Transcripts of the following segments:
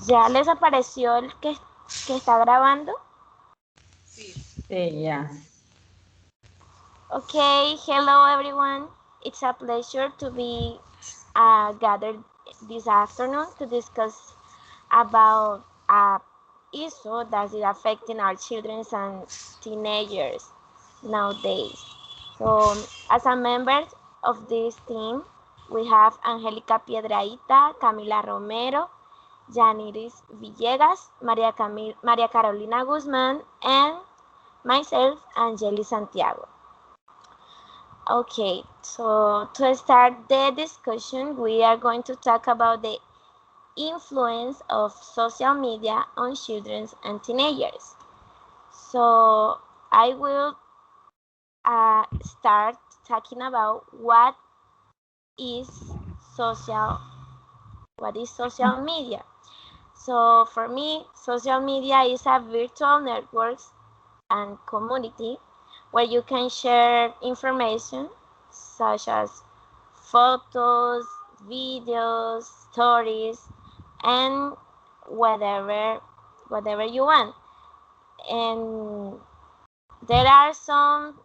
¿Ya les apareció el que está grabando? Sí, ya. Okay, hello everyone. It's a pleasure to be gathered this afternoon to discuss about a issue that is affecting our children and teenagers nowadays. So, as a member of this team, we have Angélica Piedrahita, Camila Romero, Yaniris Villegas, María Carolina Guzmán, and myself, Angeli Santiago. Okay, so to start the discussion, we are going to talk about the influence of social media on children and teenagers. So I will start talking about is social social media. So for me, social media is a virtual network and community where you can share information such as photos, videos, stories, and whatever you want. And there are some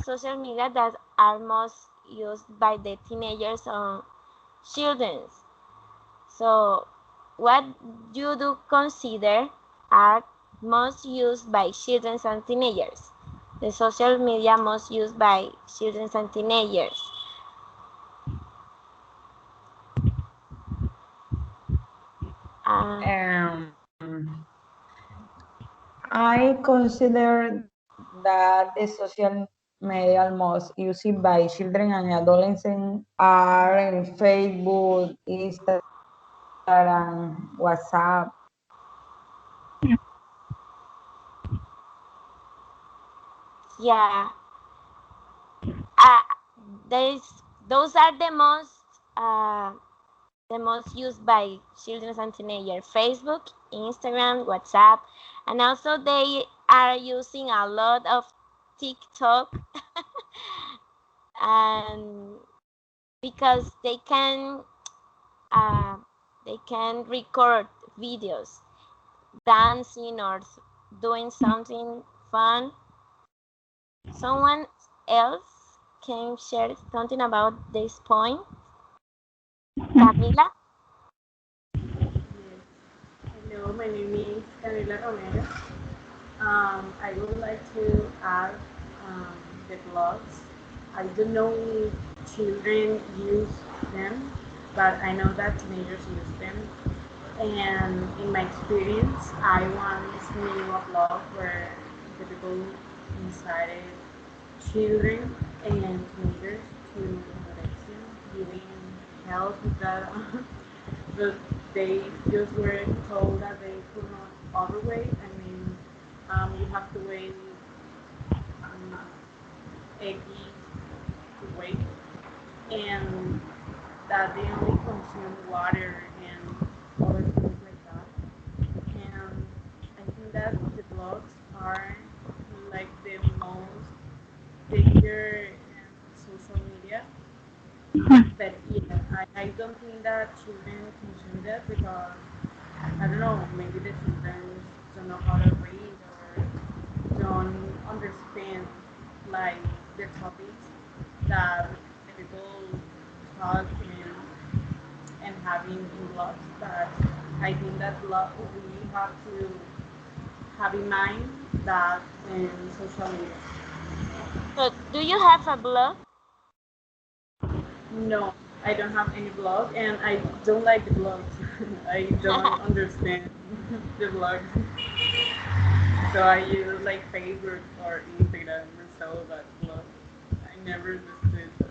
social media that are most used by the teenagers or children. So what you do consider are most used by children and teenagers? The social media most used by children and teenagers. I consider that the social media most used by children and adolescents are in Facebook, Instagram, WhatsApp. Yeah, those are the most used by children and teenagers. Facebook, Instagram, WhatsApp, and also they are using a lot of TikTok, and because they can record videos dancing or doing something fun. Someone else can share something about this point? Camila? Yes. Hello, my name is Camila Romero. I would like to add um, the blogs. I don't know if children use them, but I know that teenagers use them. And in my experience, I once knew a blog where the people incited children and teenagers to anorexia, giving help with that. But they just were told that they could not overweight. I mean, you have to weigh um, 80 to weight, and that they only consume water and other things like that. And I think that the blogs are like the most danger social media. But yeah, I don't think that children consume that because I don't know, maybe the children don't know how to read or don't understand like the topics that the people talk and having in blogs. But I think that we have to have in mind that in social media. So, do you have a blog? No, I don't have any blog, and I don't like the blogs. I don't understand the blogs. So I use like Facebook or Instagram or so, but blog. I never understood that.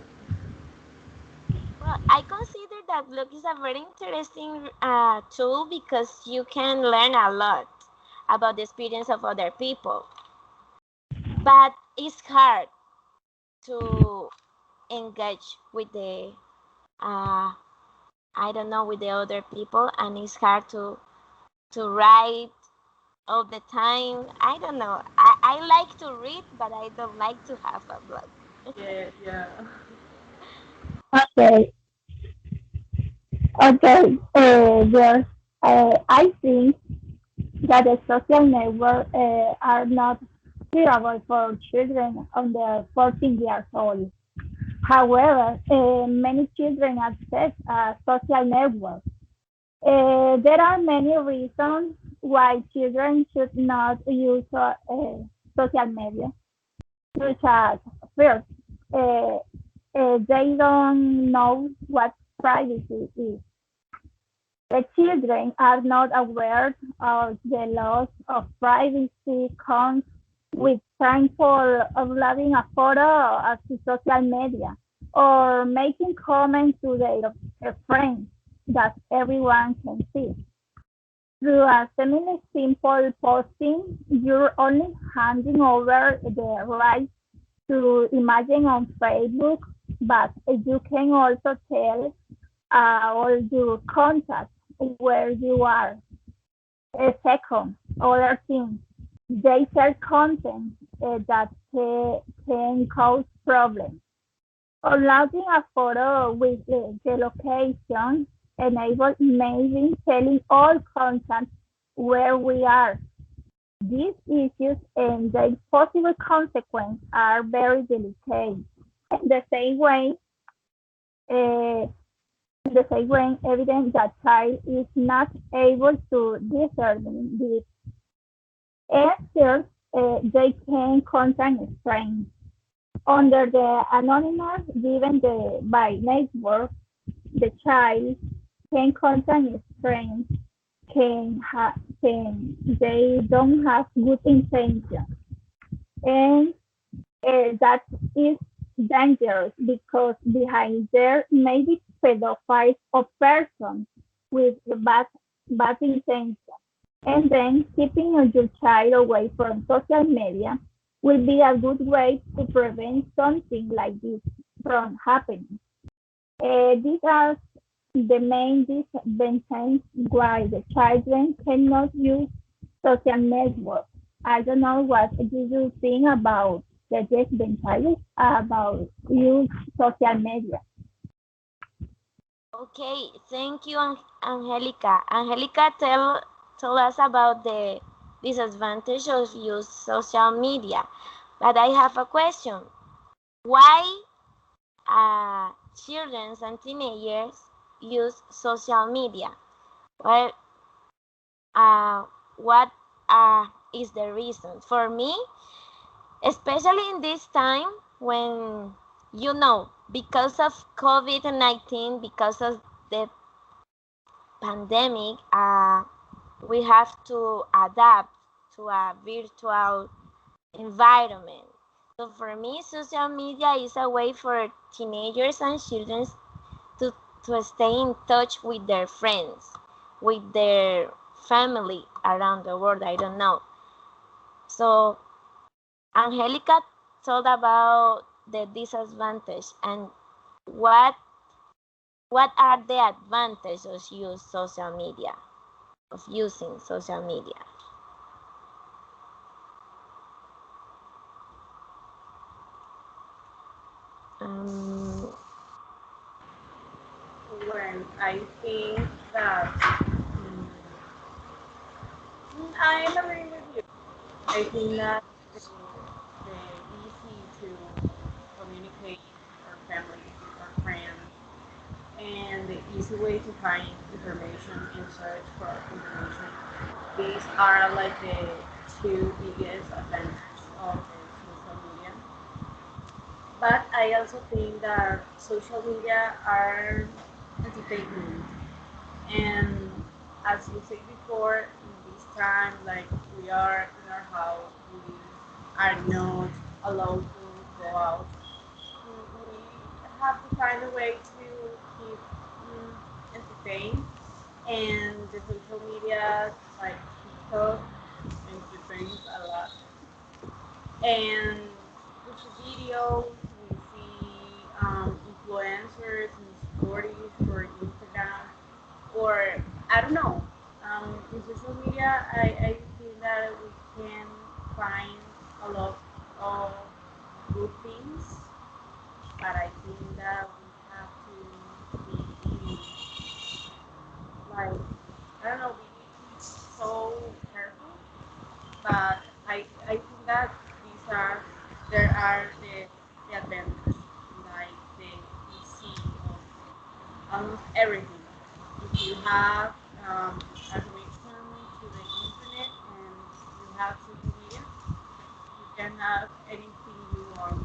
Well, I consider that blog is a very interesting tool because you can learn a lot about the experience of other people. But it's hard to engage with the I don't know, with the other people, and it's hard to write all the time. I don't know. I like to read, but I don't like to have a blog. Yeah, yeah. Okay, okay, yes. I think that the social networks are not suitable for children under 14 years old. However, many children access social networks. There are many reasons why children should not use social media, such as first, uh, they don't know what privacy is. The children are not aware of the loss of privacy comes with time for uploading a photo to social media or making comments to their friends that everyone can see. Through a semi-simple posting, you're only handing over the right to imagine on Facebook, but you can also tell all your contacts where you are. Second, other things, they share content that can cause problems. Uploading a photo with the location enables maybe telling all content where we are. These issues and their possible consequences are very delicate. In the same way, uh, evidence that child is not able to discern the answers, they can contain strains. Under the anonymous given by network, the child can contain strains, can they don't have good intention, and that is dangerous because behind there may be pedophiles or persons with bad intention. And then keeping your child away from social media will be a good way to prevent something like this from happening. These are the main disadvantages why the children cannot use social networks. I don't know what do you think about the disadvantages about use social media. Okay, thank you, Angelica. Angelica, tell us about the disadvantage of use social media. But I have a question. Why children and teenagers use social media? Well, what is the reason? For me, especially in this time when because of COVID-19, because of the pandemic, we have to adapt to a virtual environment. So for me, social media is a way for teenagers and children to, to stay in touch with their friends, with their family around the world. I don't know. So Angelica told about the disadvantage and what what are the advantages of use social media, of using social media. Um, When I think that I am agree with you. I think that the easy to communicate with our families, with our friends, and the easy way to find information and search for information. These are like the two biggest advantages of the social media. But I also think that social media are entertainment. And as you said before, in this time, like we are in our house, we are not allowed to go out. We have to find a way to keep entertained. And the social media, like TikTok, entertains a lot. And with the videos, we see influencers and stories for Instagram, or I don't know. In social media, I think that we can find a lot of good things, but I think that we have to be like I don't know, are the advantages, like the easy of almost everything. If you have a connection to the internet and you have social media, you can have anything you want.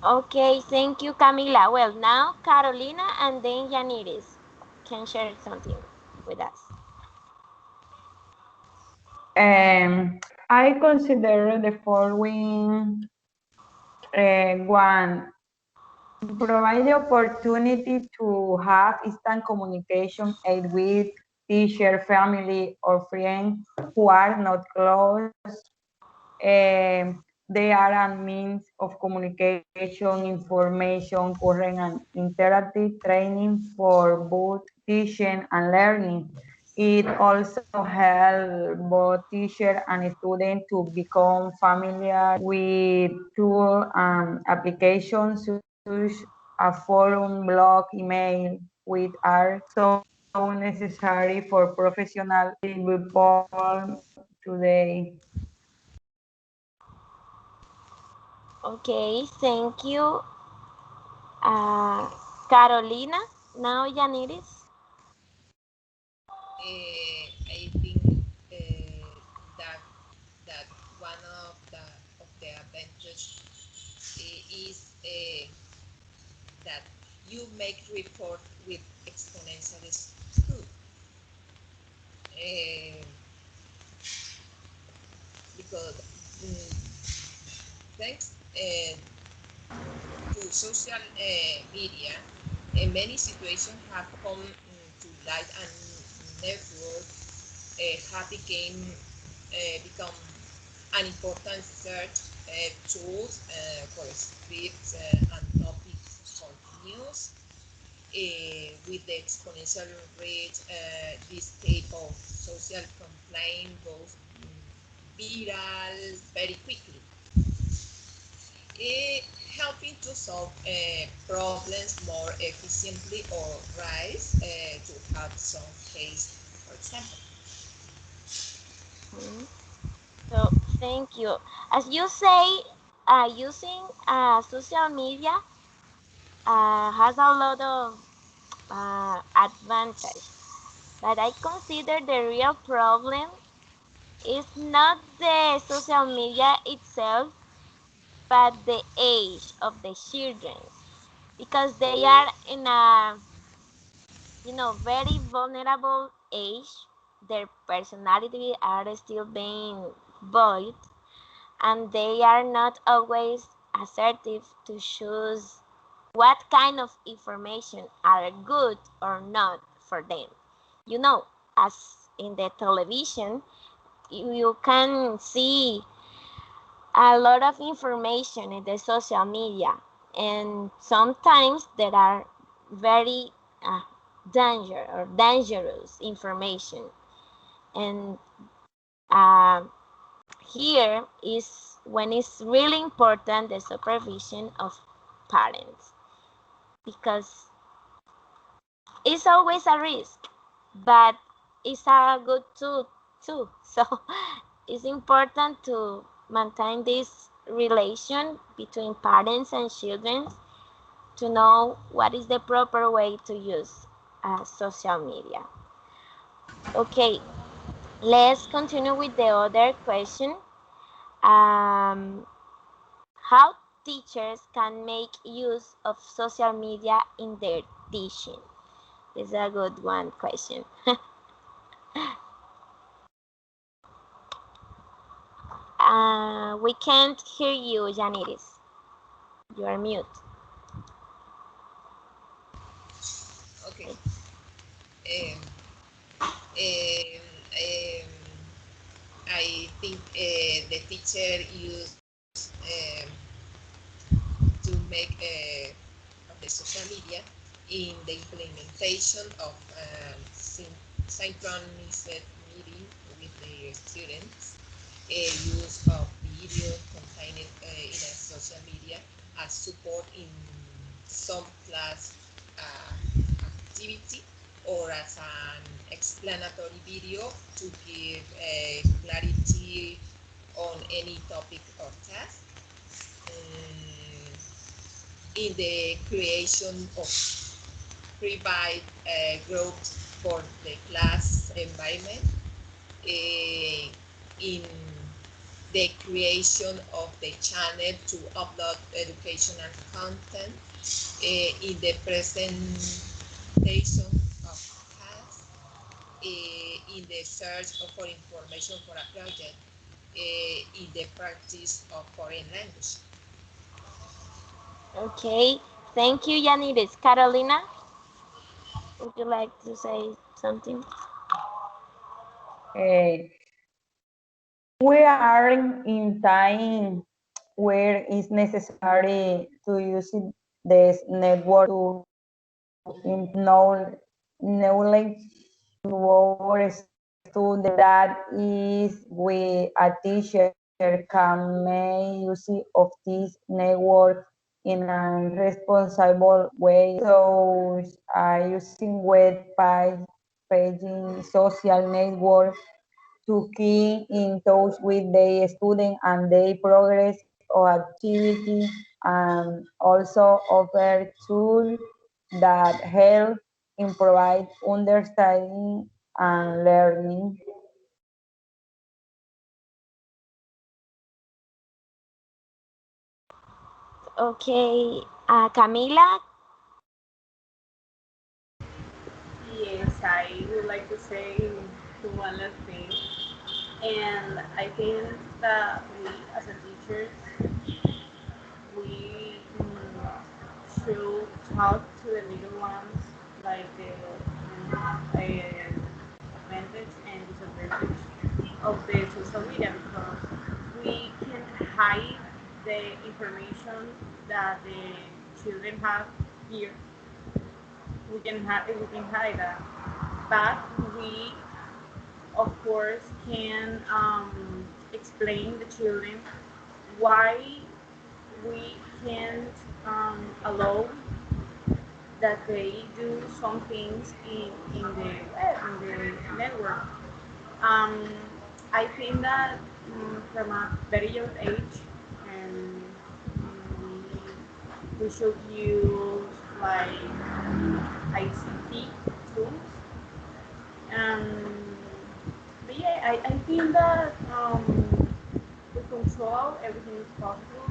Okay, thank you, Camila. Well, now Carolina and then Yaniris can share something with us. I consider the following one. Provide the opportunity to have instant communication aid with teacher, family, or friends who are not close. They are a means of communication, information, current and interactive training for both teaching and learning. It also helps both teacher and student to become familiar with tools and applications such a forum, blog, email, which are so necessary for professional people today. Okay, thank you, Carolina. Now Yaniris. I think that that one of the advantages is that you make report with exponential speed. Uh, because thanks to social media, many situations have come to light and network have become an important search tools for scripts and topics for news. With the exponential rate, this type of social complaint goes viral very quickly, uh, helping to solve problems more efficiently or rise to have some case, for example. Mhm. So thank you. As you say, using social media has a lot of advantage, but I consider the real problem is not the social media itself, but the age of the children, because they are in a very vulnerable age. Their personality are still being built, and they are not always assertive to choose what kind of information are good or not for them. As in the television, you can see a lot of information in the social media, and sometimes there are very uh, dangerous information, and uh, here is when it's really important the supervision of parents, because it's always a risk, but it's a good tool too. So it's important to maintain this relation between parents and children to know what is the proper way to use social media. Okay, let's continue with the other question. Um, how teachers can make use of social media in their teaching? This is a good one question. We can't hear you, Janiris. You are mute. Okay. Um, um, um, I think the teacher use to make of the social media in the implementation of synchronized meeting with the students, use of video contained in a social media as support in some class activity or as an explanatory video to give clarity on any topic or task, um, in the creation of private groups for the class environment, in the creation of the channel to upload educational content, in the presentation of tasks, in the search for information for a project, in the practice of foreign language. Okay, thank you, Yaniris. Carolina, would you like to say something? Eh, we are in time where it's necessary to use this network to improve knowledge to our students. That is, we a teacher can make use of this network in a responsible way. So, using web paging, social network to keep in touch with the student and their progress or activity, and also offer tools that help improve understanding and learning. Okay, Camila. Yes, I would like to say one last thing. And I think that we, as a teachers, we should talk to the little ones like the advantage and disadvantage of the social media, because we can hide the information that the children have here. We can hide that, but we of course can explain the children why we can't allow that they do some things in the web, in the network. Um, I think that from a very young age, and we should use like ICT tools. Um, but yeah, I think that with control everything is possible,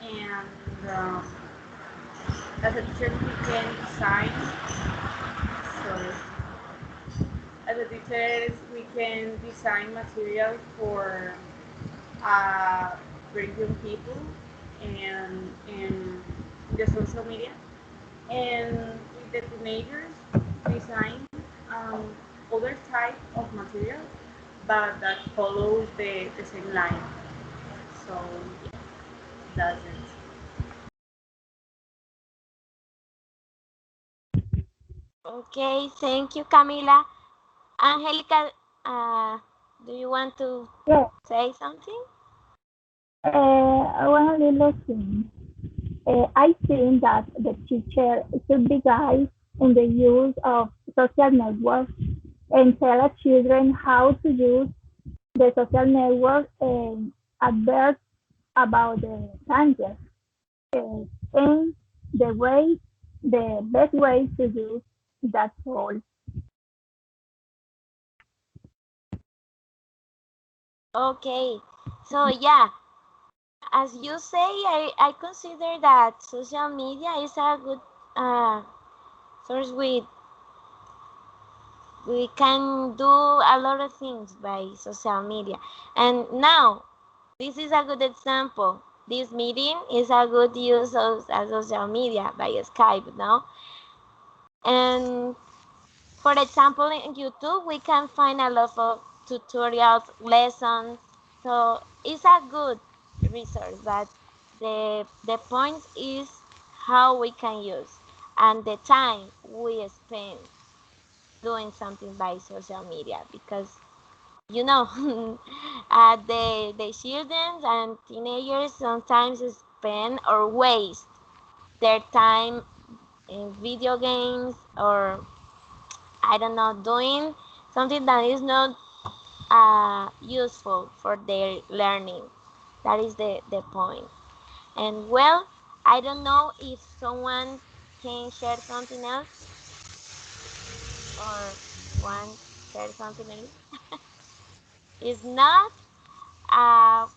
and as a teacher we can design. Sorry, as a teacher we can design material for very young people and the social media, and with the teenagers design other type of material, but that follows the same line. So yeah, that's it. Okay, thank you, Camila. Angelica, uh, do you want to Yeah, say something? one little thing. I think that the teacher should be guide in the use of social networks and tell the children how to use the social network and advert about the dangers and the best way to use that tool. Okay, so yeah, as you say, I consider that social media is a good source. We can do a lot of things by social media. And now, this is a good example. This meeting is a good use of social media by Skype, no? And for example, in YouTube, we can find a lot of tutorials, lessons. So it's a good resource, but the point is how we can use and the time we spend doing something by social media, because you know the children and teenagers sometimes spend or waste their time in video games, or I don't know, doing something that is not useful for their learning. That is the point. And well, I don't know if someone can share something else or want share something else. If not, I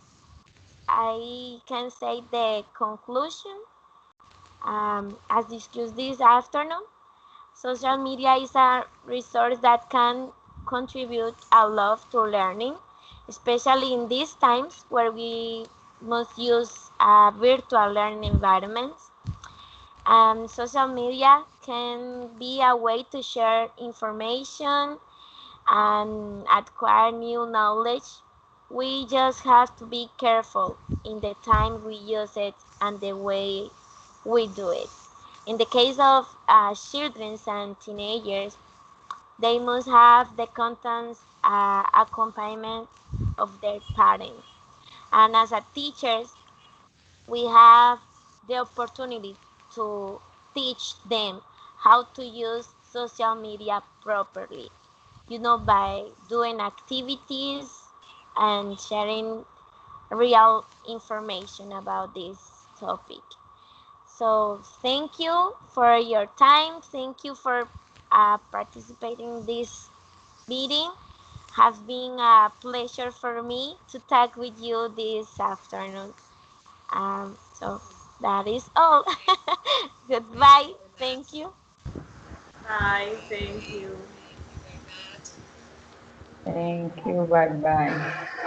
can say the conclusion. As discussed this afternoon, social media is a resource that can contribute a lot to learning, especially in these times where we must use virtual learning environments. Social media can be a way to share information and acquire new knowledge. We just have to be careful in the time we use it and the way we do it. In the case of children and teenagers, they must have the constant accompaniment of their parents. And as a teachers, we have the opportunity to teach them how to use social media properly, by doing activities and sharing real information about this topic. So, thank you for your time. Thank you for participating in this meeting. Has been a pleasure for me to talk with you this afternoon. So that is all. Thank Goodbye. you very Thank much. you. Bye. Thank Okay, you. thank you very much. Thank you. Bye bye.